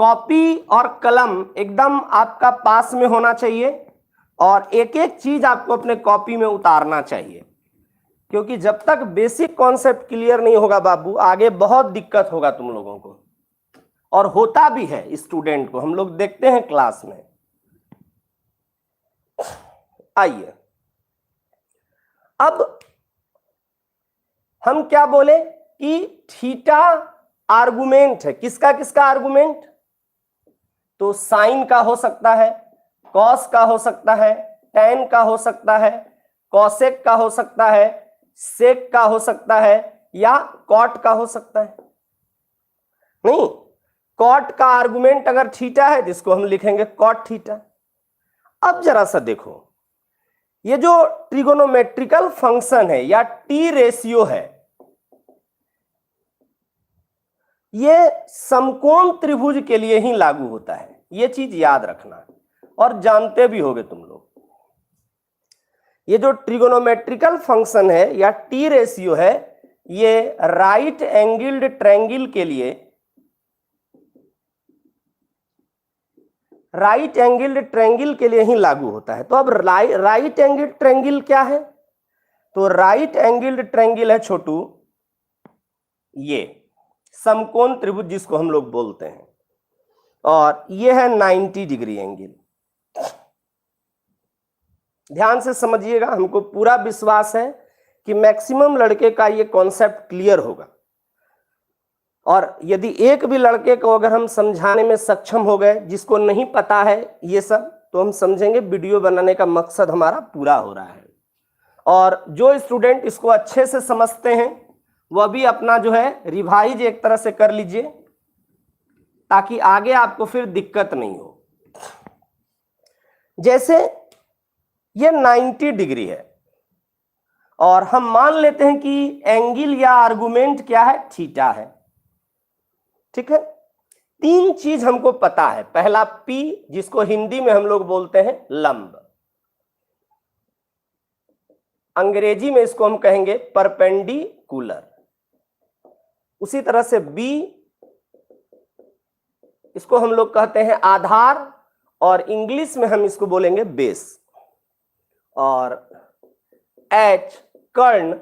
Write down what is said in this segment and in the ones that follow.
Copy और कलम एकदम आपका पास में होना चाहिए और एक एक चीज आपको अपने कॉपी में उतारना चाहिए, क्योंकि जब तक बेसिक कॉन्सेप्ट क्लियर नहीं होगा बाबू, आगे बहुत दिक्कत होगा तुम लोगों को, और होता भी है स्टूडेंट को, हम लोग देखते हैं क्लास में। आइए अब हम क्या बोले कि थीटा आर्गुमेंट है। किसका किसका आर्गुमेंट? तो साइन का हो सकता है, कॉस का हो सकता है, टेन का हो सकता है, कॉसेक का हो सकता है, सेक का हो सकता है, या कॉट का हो सकता है। नहीं, कॉट का आर्गुमेंट अगर थीटा है जिसको हम लिखेंगे कॉट थीटा। अब जरा सा देखो, ये जो ट्रिगोनोमेट्रिकल फंक्शन है या टी रेशियो है, ये समकोण त्रिभुज के लिए ही लागू होता है। ये चीज याद रखना और जानते भी होगे तुम लोग। ये जो ट्रिगोनोमेट्रिकल फंक्शन है या टी रेशियो है, ये राइट एंगल्ड ट्रायंगल के लिए, राइट एंगल्ड ट्रायंगल के लिए ही लागू होता है। तो अब राइट एंगल्ड ट्रायंगल क्या है? तो राइट एंगल्ड ट्रायंगल है छोटू ये समकोण त्रिभुज जिसको हम लोग बोलते हैं, और ये है 90 डिग्री एंगल। ध्यान से समझिएगा, हमको पूरा विश्वास है कि मैक्सिमम लड़के का ये कॉन्सेप्ट क्लियर होगा, और यदि एक भी लड़के को अगर हम समझाने में सक्षम हो गए, जिसको नहीं पता है ये सब, तो हम समझेंगे वीडियो बनाने का मकसद हमारा पूरा हो रहा है। और जो स्टूडेंट इसको अच्छे से समझते हैं वह भी अपना जो है रिवाइज एक तरह से कर लीजिए, ताकि आगे आपको फिर दिक्कत नहीं हो। जैसे ये 90 डिग्री है और हम मान लेते हैं कि एंगल या आर्गुमेंट क्या है? थीटा है। ठीक है, तीन चीज हमको पता है। पहला P, जिसको हिंदी में हम लोग बोलते हैं लंब, अंग्रेजी में इसको हम कहेंगे परपेंडिकुलर। उसी तरह से B, इसको हम लोग कहते हैं आधार, और इंग्लिश में हम इसको बोलेंगे बेस। और H कर्ण,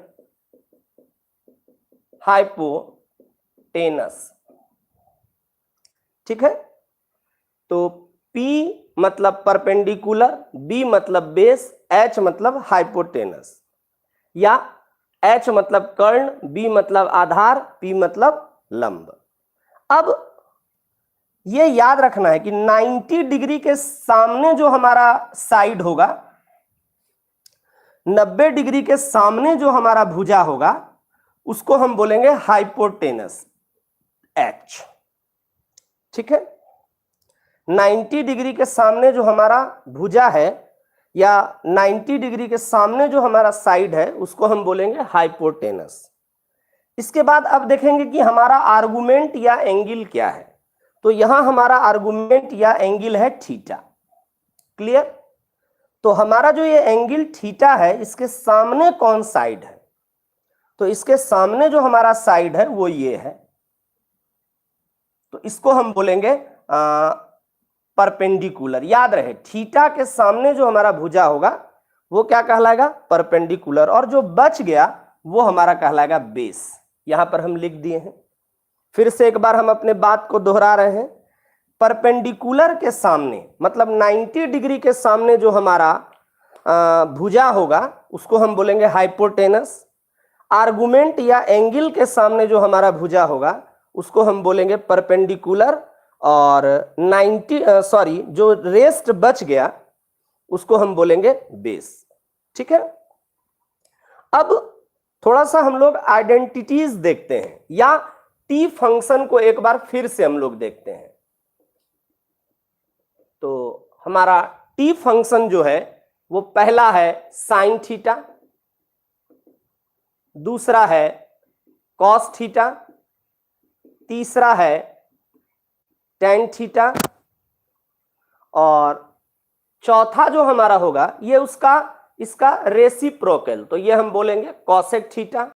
हाइपोटेनस। ठीक है, तो P मतलब परपेंडिकुलर, B मतलब बेस, H मतलब हाइपोटेनस, या H मतलब कर्ण, B मतलब आधार, P मतलब लंब। अब ये याद रखना है कि 90 डिग्री के सामने जो हमारा साइड होगा, 90 डिग्री के सामने जो हमारा भुजा होगा, उसको हम बोलेंगे हाइपोटेनस H। ठीक है, 90 डिग्री के सामने जो हमारा भुजा है या 90 डिग्री के सामने जो हमारा साइड है, उसको हम बोलेंगे हाइपोटेनस। इसके बाद अब देखेंगे कि हमारा आर्गुमेंट या एंगल क्या है। तो यहां हमारा आर्गुमेंट या एंगल है थीटा। क्लियर? तो हमारा जो ये एंगल थीटा है, इसके सामने कौन साइड है? तो इसके सामने जो हमारा साइड है वो ये है, तो इसको हम बोलेंगे परपेंडिकुलर। याद रहे, थीटा के सामने जो हमारा भुजा होगा वो क्या कहलाएगा? परपेंडिकुलर, और जो बच गया वो हमारा कहलाएगा बेस। यहां पर हम लिख दिए हैं। फिर से एक बार हम अपने बात को दोहरा रहे हैं। परपेंडिकुलर के सामने मतलब 90 डिग्री के सामने जो हमारा भुजा होगा उसको हम बोलेंगे हाइपोटेनस। आर्गुमेंट या एंगल के सामने जो हमारा भुजा होगा उसको हम बोलेंगे परपेंडिकुलर, और जो रेस्ट बच गया उसको हम बोलेंगे बेस। ठीक है, अब थोड़ा सा हम लोग आइडेंटिटीज देखते हैं, या टी फंक्शन को एक बार फिर से हम लोग देखते हैं। तो हमारा टी फंक्शन जो है वो पहला है साइन थीटा, दूसरा है कॉस थीटा, तीसरा है टेन थीटा, और चौथा जो हमारा होगा ये इसका रेसिप्रोकल, तो ये हम बोलेंगे कॉसेक थीटा।